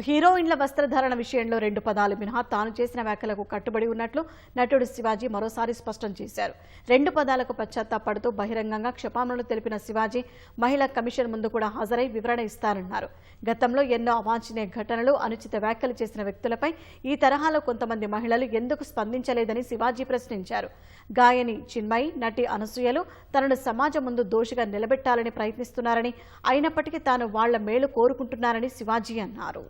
హీరోయిన్ల వస్త్రధారణ విషయంలో 2 పదాలు మినహా తాను చేసిన వ్యాఖ్యలకు కట్టుబడి ఉన్నట్లు నటుడు శివాజీ మరోసారి స్పష్టం చేశారు. 2 పదాలకు పశ్చాత్తాపడుతూ బహిరంగంగా క్షమాపణలు తెలిపిన శివాజీ మహిళా కమిషన్ ముందు కూడా హాజరై వివరణ ఇస్తారన్నారు. గతంలో ఎన్నో అవాంఛనీయ ఘటనలు, అనుచిత వ్యాఖ్యలు చేసిన వ్యక్తులపై ఈ తరహాలో కొంతమంది మహిళలు ఎందుకు స్పందించలేదని శివాజీ ప్రశ్నించారు. గాయని చిన్మయి, నటి అనసూయలు తనను సమాజం ముందు దోషిగా నిలబెట్టాలని ప్రయత్నిస్తున్నారని, అయినప్పటికీ తాను వాళ్ల మేలు కోరుకుంటున్నారని శివాజీ అన్నారు.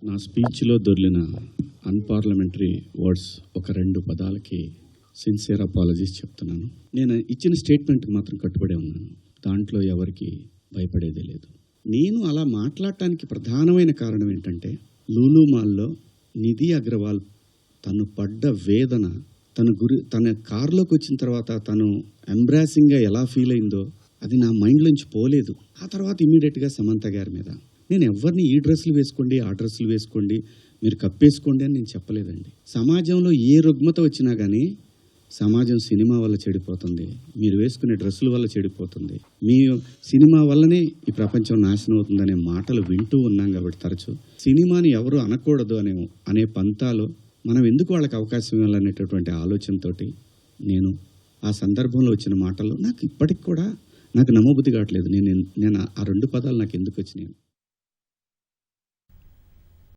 నా స్పీచ్లో దొర్లిన అన్పార్లమెంటరీ వర్డ్స్ ఒక 2 పదాలకి సిన్సియర్ అపాలజీస్ చెప్తున్నాను. నేను ఇచ్చిన స్టేట్మెంట్కి మాత్రం కట్టుబడి ఉన్నాను. దాంట్లో ఎవరికి భయపడేదే లేదు. నేను అలా మాట్లాడటానికి ప్రధానమైన కారణం ఏంటంటే, లూలు మాల్లో నిధి అగర్వాల్ తను పడ్డ వేదన, తన కారులోకి వచ్చిన తర్వాత తను ఎంబ్రాసింగ్గా ఎలా ఫీల్ అయిందో అది నా మైండ్లోంచి పోలేదు. ఆ తర్వాత ఇమీడియట్గా సమంత గారి మీద, నేను ఎవరిని ఈ డ్రెస్సులు వేసుకోండి, ఆ డ్రెస్సులు వేసుకోండి, మీరు కప్పేసుకోండి అని నేను చెప్పలేదండి. సమాజంలో ఏ రుగ్మత వచ్చినా కానీ సమాజం సినిమా వల్ల చెడిపోతుంది, మీరు వేసుకునే డ్రెస్సుల వల్ల చెడిపోతుంది, మీ సినిమా వల్లనే ఈ ప్రపంచం నాశనం అవుతుందనే మాటలు వింటూ ఉన్నాం. కాబట్టి తరచూ సినిమాని ఎవరు అనకూడదు అనే పంతాలో మనం ఎందుకు వాళ్ళకి అవకాశం ఇవ్వాలనేటటువంటి ఆలోచనతో నేను ఆ సందర్భంలో వచ్చిన మాటలు నాకు ఇప్పటికి కూడా నాకు నమ్మబుద్ధి కావట్లేదు. నేను ఆ 2 పదాలు నాకు ఎందుకు వచ్చినాయి.